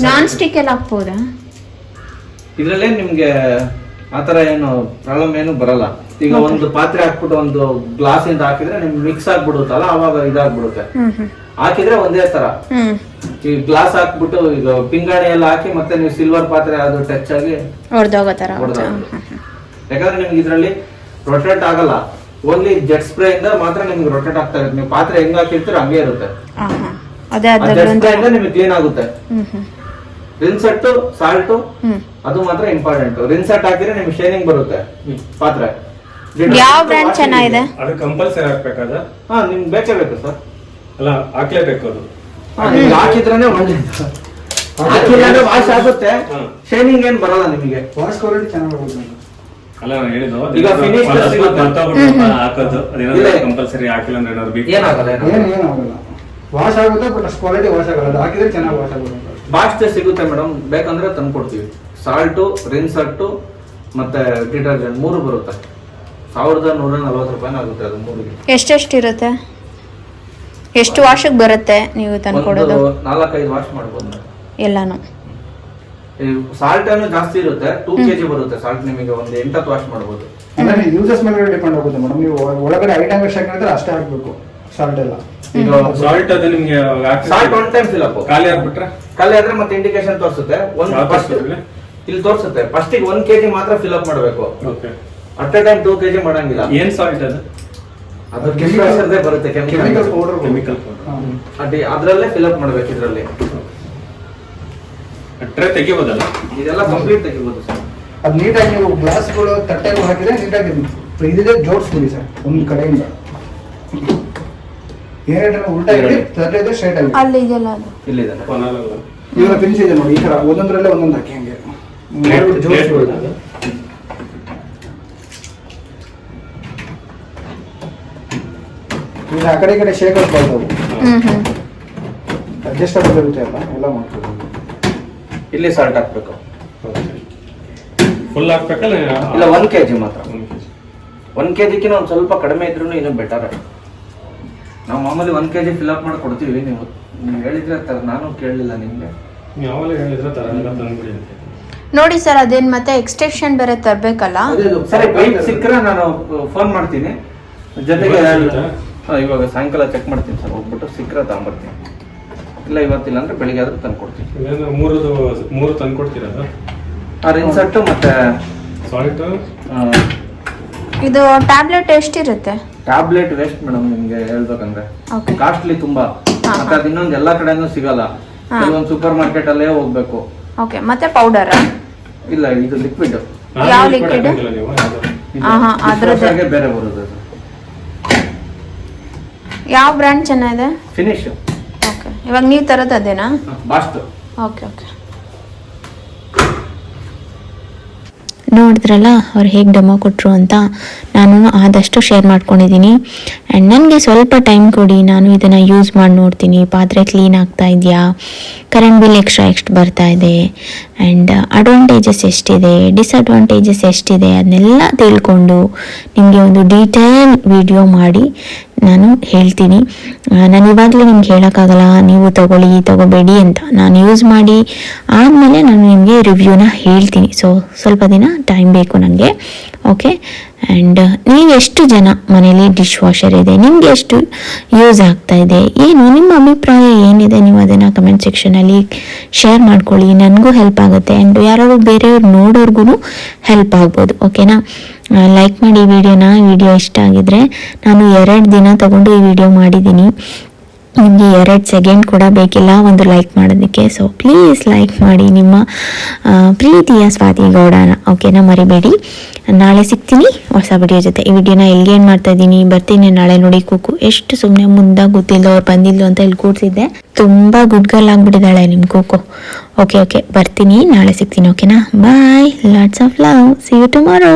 ನಾನ್ ಸ್ಟಿಕ್ ಎಲ್ಲ ಹಾಕ್ಬೋದಾ? ಇದ್ರಲ್ಲೇ ನಿಮ್ಗೆ ಆತರ ಏನು ಪ್ರಾಬ್ಲಮ್ ಏನು ಬರಲ್ಲ. ಈಗ ಒಂದು ಪಾತ್ರೆ ಹಾಕ್ಬಿಟ್ಟು ಒಂದು ಗ್ಲಾಸ್ ಇಂದ ಹಾಕಿದ್ರೆ ನಿಮ್ಗೆ ಮಿಕ್ಸ್ ಆಗ್ಬಿಡುತ್ತಲ್ಲ, ಅವಾಗ ಇದಾಗ್ಬಿಡುತ್ತೆ. ಹಾಕಿದ್ರೆ ಒಂದೇ ತರ. ಈ ಗ್ಲಾಸ್ ಹಾಕ್ಬಿಟ್ಟು ಈಗ ಪಿಂಗಾಣಿ ಎಲ್ಲ ಹಾಕಿ ಮತ್ತೆ ನೀವು ಸಿಲ್ವರ್ ಪಾತ್ರೆ ಅದು ಟಚ್ ಆಗಿ ಯಾಕಂದ್ರೆ ನಿಮ್ಗೆ ಇದ್ರಲ್ಲಿ ರೊಟೇಟ್ ಆಗಲ್ಲ. ಓನ್ಲಿ ಜೆಟ್ ಸ್ಪ್ರೇ ಇಂದ ಮಾತ್ರ ನಿಮ್ಗೆ ರೊಟೇಟ್ ಆಗ್ತಾ ಇರುತ್ತೆ. ನೀವು ಪಾತ್ರೆ ಹೆಂಗ್ ಹಾಕಿರ್ತೀರ ಹಂಗೆ ಇರುತ್ತೆ. ಜೆಟ್ ಸ್ಪ್ರೇ ಇಂದ ನಿಮ್ಗೆ ಕ್ಲೀನ್ ಆಗುತ್ತೆ. ರಿನ್ಸೆಟ್, ಸಾಲ್ಟ್ ಅದು ಮಾತ್ರ ಇಂಪಾರ್ಟೆಂಟ್. ರಿನ್ಸೆಟ್ ಹಾಕಿದ್ರೆ ನಿಮ್ಗೆ ಶೈನಿಂಗ್ ಬರುತ್ತೆ ಪಾತ್ರೆ. ಯಾವ ಬ್ರ್ಯಾಂಡ್ ಚೆನ್ನಾಗಿದೆ? ಅದು ಕಂಪಲ್ಸರಿ ಹಾಕ್ಬೇಕಾದ? ನಿಮ್ಗೆ ಬೇಕೇ ಬೇಕು ಸರ್. ಅಲ್ಲ, ಹಾಕ್ಲೇಬೇಕು ಅದು. ಹಾಕಿದ್ರೇನೆ ಒಳ್ಳೇದು. ಹಾಕಿದ್ರೆ ವಾಶ್ ಆಗುತ್ತೆ, ಶೈನಿಂಗ್ ಏನ್ ಬರಲ್ಲ ನಿಮಗೆ. ವಾಶ್ ಕ್ವಾಲಿಟಿ ಚೆನ್ನಾಗಿ. ಅಲ್ಲ, ನಾನು ಹೇಳಿದ್ದು ಈಗ ಫಿನಿಶ್ ಹಾಕೋದು ಅದೇನಾದ್ರು ಕಂಪಲ್ಸರಿ ಹಾಕಿಲ್ಲ ಅಂದ್ರೆ ಏನಾದ್ರು ಏನಾಗಲ್ಲ. ಏನಾಗಲ್ಲ, ವಾಶ್ ಆಗುತ್ತೆ, ಬಟ್ ಅಷ್ಟು ಕ್ವಾಲಿಟಿ ವಾಶ್ ಆಗಲ್ಲ. ಅದು ಹಾಕಿದ್ರೆ ಚೆನ್ನಾಗಿ ವಾಶ್ ಆಗುತ್ತೆ. ಬಾಸ್ಟ್ ಸಿಗುತ್ತೆ ಮೇಡಮ್, ಬೇಕಂದ್ರೆ ತಂದು ಕೊಡ್ತೀವಿ. ಸಾಲ್ಟು, ರಿನ್ಸರ್ಟು ಮತ್ತೆ ಡಿಟರ್ಜೆಂಟ್ 3 ಬರುತ್ತೆ. 1140 ರೂಪಾಯಿ ಆಗುತ್ತೆ ಅದು 3ಗೆ. ಎಷ್ಟೆಷ್ಟಿರುತ್ತೆ? ಎಷ್ಟು ವಾಶಕ್ಕೆ ಬರುತ್ತೆ ನೀವು ತಂದ್ಕೊಡೋದು? 4-5 ವಾಶ್ ಮಾಡ್ಬೋದು ಎಲ್ಲಾನು. ಸಾಲ್ಟ್ ಏನು ಜಾಸ್ತಿ ಇರುತ್ತೆ, 2 kg ಬರುತ್ತೆ ಸಾಲ್ಟ್. ನಿಮಗೆ ಒಂದು 8-10 ವಾಶ್ ಮಾಡ್ಬೋದು. ಅಂದ್ರೆ ಯೂಸಸ್ ಮೇಲೆ ಡಿಪೆಂಡ್ ಆಗುತ್ತೆ ಮೇಡಮ್. ನೀವು ಒಳಗಡೆ ಐಟಮ್ ಎಷ್ಟು ಹಾಕಿದ್ರೆ ಅಷ್ಟೇ ಹಾಕ್ಬೇಕು ಸಾಲ್ಟ್ ಎಲ್ಲ. ಈಗ ಸಾಲ್ಟ್ ಅದು ನಿಮ್ಗೆ ಸಾಲ್ಟ್ 1 ಟೈಮ್ ಫಿಲ್ ಅಪ್. ಖಾಲಿ ಆಗ್ಬಿಟ್ರೆ ಖಾಲಿ ಆದ್ರೆ ಮತ್ತೆ ಇಂಡಿಕೇಶನ್ ತೋರಿಸುತ್ತೆ. ಇಲ್ಲಿ ತೋರಿಸುತ್ತೆ ಫಸ್ಟ್ 1 kg ಮಾತ್ರ ಫಿಲ್ ಅಪ್ ಮಾಡಬೇಕು. Okay. At A time 2 kg ಮಾಡಂಗಿಲ್ಲ. ಏನ್ ಸಾಲ್ಟ್ ಅದು? ಅದು ಡಿಶ್ವಾಶರ್ದೇ ಬರುತ್ತೆ, ಕೆಮಿಕಲ್ ಪೌಡರ್. ಕೆಮಿಕಲ್ ಅದ್ರಲ್ಲೇ ಫಿಲ್ ಅಪ್ ಮಾಡ್ಬೇಕು. ಇದರಲ್ಲಿ ಟ್ರೇ ತೆಗಿಬೋದಲ್ಲ? ಇದೆಲ್ಲ ಕಂಪ್ಲೀಟ್ ತೆಗಿಬಹುದು ಸರ್. ಅದು ನೀಟಾಗಿ ನೀವು ಗ್ಲಾಸ್ಗಳು ತಟ್ಟೆಗಳು ಹಾಕಿದ್ರೆ ನೀಟಾಗಿ ಇದಿದೆ ಜೋಡಿಸ್ಬಿಡಿ ಸರ್ ಒಂದು ಕಡೆಯಿಂದ. ಏನೇನು ಉಲ್ಟಾ ಇದೆ ತಟ್ಟೆ ಇದೆ ಸ್ಟ್ರೈಟ್ ಆಗಿ ಅಲ್ಲಿ ಇದೆಲ್ಲ ಅದು ಇಲ್ಲಿದೆ ಇವಾಗ ಫಿನಿಶ್ ಇದೆ ನೋಡಿ. ಈ ತರ ಒಂದೊಂದರಲ್ಲೇ ಒಂದೊಂದು ಹಾಕಿ ಹಂಗೆ ಜೋಡಿಸ್ಬಿಡೋದು. ಈಗ ಆ ಕಡೆ ಈ ಕಡೆ ಶೇಕ್ ಆಗ್ಬಾರ್ದು. ಅಡ್ಜಸ್ಟಬಲ್ ಇರುತ್ತೆ ಅಲ್ಲ, ಎಲ್ಲ ಮಾಡ್ಬೋದು. ಇಲ್ಲಿ ಸಾಲ್ಟ್ ಹಾಕ್ಬೇಕು. ಫುಲ್ ಹಾಕ್ಬೇಕಲ್ಲ? ಇಲ್ಲ 1 kg ಮಾತ್ರ. 1 kgಕ್ಕಿಂತ ಒಂದು ಸ್ವಲ್ಪ ಕಡಿಮೆ ಇದ್ರೂ ಇನ್ನೂ ಬೆಟರ್. ನಾವು ಮಾಮೂಲಿ 1 kg ಫಿಲ್ ಅಪ್ ಮಾಡಿ ಕೊಡ್ತೀವಿ. ನೀವು ಹೇಳಿದ್ರೆ ನಾನು ಕೇಳಲಿಲ್ಲ ನಿಮ್ಗೆ. ಯಾವಾಗ ಹೇಳಿದ್ರೆ ತಂದ್ಬಿಡಿ ಅಂತ. ನೋಡಿ ಸರ್, ಅದೇನ್ ಮತ್ತೆ ಎಕ್ಸ್ಟೆನ್ಷನ್ ಬೇರೆ ತರಬೇಕಲ್ಲ. ಸರಿ, ಪೈಪ್ ಸಿಕ್ಕರೆ ನಾನು ಫೋನ್ ಮಾಡ್ತೀನಿ. ಜೊತೆಗೆ ಇವಾಗ ಸಾಯಂಕಾಲ ಚೆಕ್ ಮಾಡ್ತೀನಿ ಸರ್, ಹೋಗ್ಬಿಟ್ಟು ಸಿಕ್ಕರೆ ತಗೊಂಡ್ಬರ್ತೀನಿ. ಇಲ್ಲ ಇವತ್ತಿಲ್ಲ ಅಂದ್ರೆ ಬೆಳಿಗ್ಗೆ ಆದ್ರೂ ತಂದು ಕೊಡ್ತೀನಿ. 3 ತಂದು ಕೊಡ್ತೀರಾ? ಇನ್ಸರ್ಟ್ ಮತ್ತೆ ಸಾಲ್ಟ್. ಇದು ಟ್ಯಾಬ್ಲೆಟ್ ಎಷ್ಟಿರುತ್ತೆ? ಟ್ಯಾಬ್ಲೆಟ್ ವೇಸ್ಟ್ ಮೇಡಮ್, ನಿಮ್ಗೆ ಹೇಳ್ಬೇಕಂದ್ರೆ ಕಾಸ್ಟ್ಲಿ ತುಂಬಾ. ಮತ್ತೆ ಅದು ಇನ್ನೊಂದು ಎಲ್ಲಾ ಕಡೆನೂ ಸಿಗಲ್ಲ. ಕೆಲವೊಂದು ಸೂಪರ್ ಮಾರ್ಕೆಟ್ ಅಲ್ಲೇ ಹೋಗ್ಬೇಕು. ಓಕೆ. ಮತ್ತೆ ಪೌಡರ್? ಇಲ್ಲ, ಇದು ಲಿಕ್ವಿಡ್. ಯಾವ ಲಿಕ್ವಿಡ್? ಅದ್ರದ್ದೇ ಬೇರೆ ಬರುತ್ತೆ. ಯಾವ ಬ್ರ್ಯಾಂಡ್ ಚೆನ್ನಾಗಿದೆ? ಫಿನಿಶ್. ಓಕೆ. ಇವಾಗ ನೀವು ತರೋದು ಅದೇನಾ? ಬಾಸ್ಟ್. Okay okay. ನೋಡಿದ್ರಲ್ಲ ಅವ್ರು ಹೇಗೆ ಡೆಮೋ ಕೊಟ್ಟರು ಅಂತ. ನಾನು ಆದಷ್ಟು ಶೇರ್ ಮಾಡ್ಕೊಂಡಿದ್ದೀನಿ. ಆ್ಯಂಡ್ ನನಗೆ ಸ್ವಲ್ಪ ಟೈಮ್ ಕೊಡಿ, ನಾನು ಇದನ್ನು ಯೂಸ್ ಮಾಡಿ ನೋಡ್ತೀನಿ. ಪಾತ್ರೆ ಕ್ಲೀನ್ ಆಗ್ತಾ ಇದೆಯಾ, ಕರೆಂಟ್ ಬಿಲ್ ಎಷ್ಟು ಬರ್ತಾ ಇದೆ, ಆ್ಯಂಡ್ ಅಡ್ವಾಂಟೇಜಸ್ ಎಷ್ಟಿದೆ, ಡಿಸ್ಅಡ್ವಾಂಟೇಜಸ್ ಎಷ್ಟಿದೆ, ಅದನ್ನೆಲ್ಲ ತಿಳ್ಕೊಂಡು ನಿಮಗೆ ಒಂದು ಡೀಟೇಲ್ ವಿಡಿಯೋ ಮಾಡಿ ನಾನು ಹೇಳ್ತೀನಿ. ನಾನು ಇವಾಗಲೇ ನಿಮ್ಗೆ ಹೇಳೋಕ್ಕಾಗಲ್ಲ ನೀವು ತಗೋಬೇಡಿ ಅಂತ. ನಾನು ಯೂಸ್ ಮಾಡಿ ಆದಮೇಲೆ ನಾನು ನಿಮಗೆ ರಿವ್ಯೂನ ಹೇಳ್ತೀನಿ. ಸೊ ಸ್ವಲ್ಪ ದಿನ ಟೈಮ್ ಬೇಕು ನನಗೆ. ಓಕೆ. ಆ್ಯಂಡ್ ನೀವೆಷ್ಟು ಜನ ಮನೇಲಿ ಡಿಶ್ ವಾಷರ್ ಇದೆ, ನಿಮಗೆ ಎಷ್ಟು ಯೂಸ್ ಆಗ್ತಾ ಇದೆ, ಏನು ನಿಮ್ಮ ಅಭಿಪ್ರಾಯ ಏನಿದೆ, ನೀವು ಅದನ್ನು ಕಮೆಂಟ್ ಸೆಕ್ಷನಲ್ಲಿ ಶೇರ್ ಮಾಡ್ಕೊಳ್ಳಿ. ನನಗೂ ಹೆಲ್ಪ್ ಆಗುತ್ತೆ. ಆ್ಯಂಡ್ ಯಾರು ಬೇರೆಯವ್ರು ನೋಡೋರ್ಗು ಹೆಲ್ಪ್ ಆಗ್ಬೋದು. ಓಕೆನಾ? ಲೈಕ್ ಮಾಡಿ ವಿಡಿಯೋ ಇಷ್ಟ ಆಗಿದ್ರೆ. ನಾನು 2 ದಿನ ತಗೊಂಡು ಈ ವಿಡಿಯೋ ಮಾಡಿದ್ದೀನಿ. ನಿಮಗೆ 2 ಸೆಕೆಂಡ್ ಕೂಡ ಬೇಕಿಲ್ಲ ಒಂದು ಲೈಕ್ ಮಾಡೋದಕ್ಕೆ. ಸೊ ಪ್ಲೀಸ್ ಲೈಕ್ ಮಾಡಿ ನಿಮ್ಮ ಪ್ರೀತಿಯ ಸ್ವಾತಿ ಗೌಡನ. ಓಕೆನಾ? ಮರಿಬೇಡಿ. ನಾಳೆ ಸಿಗ್ತೀನಿ ಹೊಸ ವಿಡಿಯೋ ಜೊತೆ. ಈ ವಿಡಿಯೋನ ಎಲ್ಲಿಗೆ ಏನು ಮಾಡ್ತಾ ಇದ್ದೀನಿ, ಬರ್ತೀನಿ ನಾಳೆ. ನೋಡಿ ಕುಕು ಎಷ್ಟು ಸುಮ್ಮನೆ ಮುಂದಾಗ ಗೊತ್ತಿಲ್ಲ ಅವ್ರು ಬಂದಿಲ್ಲ ಅಂತ ಇಲ್ಲಿ ಕೂಡ್ಸಿದ್ದೆ. ತುಂಬ ಗುಡ್ ಗರ್ಲ್ ಆಗಿಬಿಟ್ಟಿದ್ದಾಳೆ ನಿಮ್ಮ ಕುಕು. ಓಕೆ ಬರ್ತೀನಿ, ನಾಳೆ ಸಿಗ್ತೀನಿ. ಓಕೆನಾ? Bye, lots of love, see you tomorrow.